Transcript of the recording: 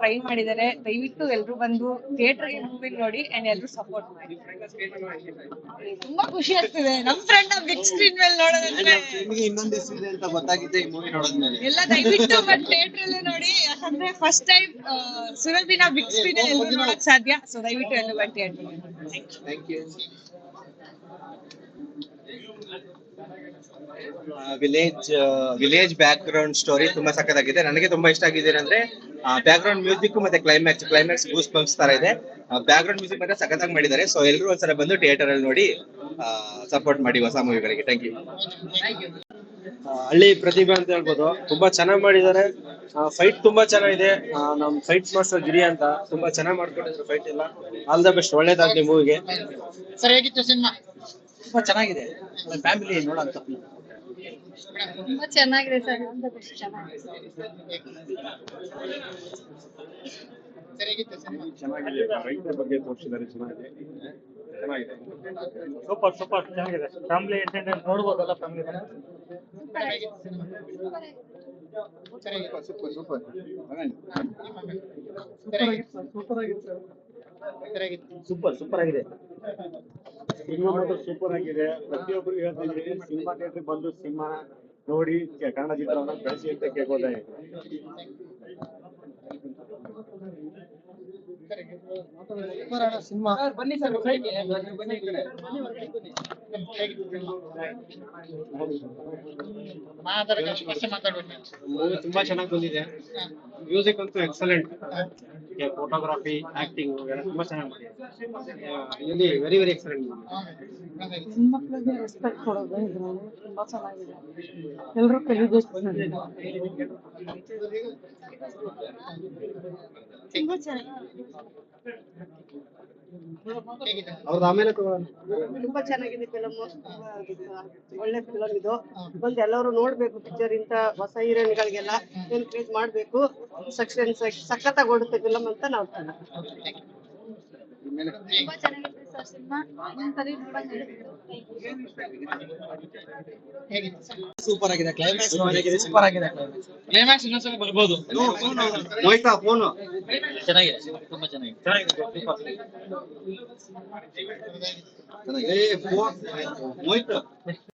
Try ಮಾಡಿದ್ದಾರೆ. ದಯವಿಟ್ಟು ಎಲ್ರು ಬಂದು ಥಿಯೇಟರ್ ಮೂವಿ ನೋಡಿ ಅಂಡ್ ಎಲ್ರು ಸಪೋರ್ಟ್ ಮಾಡಿ. ತುಂಬಾ ಖುಷಿ ಆಗ್ತಿದೆ ನಮ್ ಫ್ರೆಂಡ್ ಬಿಗ್ ಸ್ಕ್ರೀನ್ ಮೇಲೆ ನೋಡೋದಂದ್ರೆ. ಇನ್ನೊಂದು ಹೆಸರಿದೆ ಅಂತ ಗೊತ್ತಾಗಿದೆ ಈ ಮೂವಿ ನೋಡಿದ್ಮೇಲೆ. ಎಲ್ಲ ದಯವಿಟ್ಟು ಬಂದು ಥಿಯೇಟರ್ ಅಲ್ಲೇ ನೋಡಿ, ಯಾಕಂದ್ರೆ ಫಸ್ಟ್ ಟೈಮ್ ಸುರಭಿನ ಬಿಗ್ ಸ್ಕ್ರೀನ್ ಎಲ್ಲರೂ ನೋಡಕ್ ಸಾಧ್ಯ. ಸೊ ದಯವಿಟ್ಟು ಎಲ್ಲರೂ ಬಂದು theatre. Thank you. Village background story ತುಂಬಾ ಸಖತ್ತಾಗಿದೆ. ನನಗೆ ತುಂಬಾ ಇಷ್ಟ ಆಗಿದೆ ಅಂದ್ರೆ ಬ್ಯಾಕ್ ಗ್ರೌಂಡ್ ಮ್ಯೂಸಿಕ್ ಮತ್ತೆ ಕ್ಲೈಮ್ಯಾಕ್ಸ್ ಗೂಸ್ ಬಂಪ್ಸ್ ತರ ಇದೆ. ಬ್ಯಾಕ್ ಗ್ರೌಂಡ್ ಮ್ಯೂಸಿಕ್ ಮತ್ತೆ ಸಖತ್ತಾಗಿ ಮಾಡಿದ್ದಾರೆ. ಸೊ ಎಲ್ಲರೂ ಒಂದ್ಸಲ ಬಂದು ಥಿಯೇಟರ್ ಅಲ್ಲಿ ನೋಡಿ ಸಪೋರ್ಟ್ ಮಾಡಿ ಹೊಸ ಮೂವಿಗಳಿಗೆ. Thank you. ಹಳ್ಳಿ ಪ್ರತಿಭೆ ಅಂತ ಹೇಳ್ಬೋದು. ತುಂಬಾ ಚೆನ್ನಾಗಿ ಮಾಡಿದ್ದಾರೆ. ಫೈಟ್ ತುಂಬಾ ಚೆನ್ನಾಗಿದೆ. ನಮ್ ಫೈಟ್ ಮಾಸ್ಟರ್ ಗಿರಿ ಅಂತ ತುಂಬಾ ಚೆನ್ನಾಗಿ ಮಾಡ್ಕೊಂಡಿದ್ರು ಫೈಟ್ ಎಲ್ಲ. ಆಲ್ ದ ಬೆಸ್ಟ್, ಒಳ್ಳೇದಾಗ್ಲಿ ಮೂವಿಗೆ. ಸರ್, ಹೇಗಿತ್ತು ಸಿನಿಮಾ? ತುಂಬಾ ಚೆನ್ನಾಗಿದೆ, ಫ್ಯಾಮಿಲಿ ನೋಡಂತ. ತುಂಬಾ ಚೆನ್ನಾಗಿದೆ ಸರ್. ಸರ್, ಹೇಗಿತ್ತು ಸಿನಿಮಾ? ಚೆನ್ನಾಗಿದೆ, ರೈತರ ಬಗ್ಗೆ ತೋರಿಸಿದ್ದಾರೆ. ಚೆನ್ನಾಗಿದೆ. ಸೂಪರ್ ಚೆನ್ನಾಗಿದೆ. ಫ್ಯಾಮಿಲಿ ಎಂಟರ್ಟೈನ್ಮೆಂಟ್ ನೋಡ್ಬೋದಲ್ಲ ಫ್ಯಾಮಿಲಿ. ಸೂಪರ್ ಆಗಿದೆ. ಸಿನಿಮಾ ಮಾತ್ರ ಸೂಪರ್ ಆಗಿದೆ. ಪ್ರತಿಯೊಬ್ಬರು ಹೇಳ್ತಿದ್ದೀನಿ, ಸಿನಿಮಾ ಥಿಯೇಟರ್ ಬಂದು ಸಿನಿಮಾ ನೋಡಿ ಕನ್ನಡ ಚಿತ್ರವನ್ನು ಬೆಳೆಸಿ ಅಂತ ಕೇಳ್ಬೋದ. ಬನ್ನಿ ಸರ್, ಮೂವಿ ತುಂಬಾ ಚೆನ್ನಾಗಿ ಬಂದಿದೆ. ಮ್ಯೂಸಿಕ್ ಅಂತೂ ಎಕ್ಸಲೆಂಟ್. ಫೋಟೋಗ್ರಫಿ, ಆಕ್ಟಿಂಗ್ ತುಂಬಾ ಚೆನ್ನಾಗಿ ಮಾಡಿದೆ. Very very excellent. ಹೆಣ್ಮಕ್ಳಿಗೆ ರೆಸ್ಪೆಕ್ಟ್ ಕೊಡೋದು ಇದ್ರಲ್ಲಿ ತುಂಬಾ ಚೆನ್ನಾಗಿದೆ. ಎಲ್ರು ಕಲಿಬೇಕು. ತುಂಬಾ ಚೆನ್ನಾಗಿ ಅವ್ರದ್ದು ಆಮೇಲೆ ತುಂಬಾ ಚೆನ್ನಾಗಿದೆ ಫಿಲಮ್. ಒಳ್ಳೆ ಫಿಲಮ್ ಇದು. ಬಂದು ಎಲ್ಲರೂ ನೋಡ್ಬೇಕು ಪಿಕ್ಚರ್. ಇಂತ ಹೊಸ ಹೀರೋಯಿನ್ಗಳಿಗೆಲ್ಲ ಎನ್ಕರೇಜ್ ಮಾಡ್ಬೇಕು. ಸಖತ್ತಾಗಿ ಓಡುತ್ತೆ ಫಿಲಮ್ ಅಂತ ನಾವು ತುಂಬಾ ಚೆನ್ನಾಗಿದೆ ಸರ್ ಸಿನಿಮಾ. ಒಂದ್ಸರಿ ನೋಡಂಗ್ ಸೂಪರ್ ಆಗಿದೆ. ಕ್ಲೈಮ್ಯಾಕ್ಸ್ ಸೂಪರ್ ಆಗಿದೆ. ಕ್ಲೈಮ್ಯಾಕ್ಸ್ ಇನ್ನೊಂದ್ಸಲ ಬರ್ಬೋದು. ಮೋಯ್ತಾ ಫೋನು ಚೆನ್ನಾಗಿದೆ, ತುಂಬಾ ಚೆನ್ನಾಗಿದೆ. ಮೋಯ್ತಾ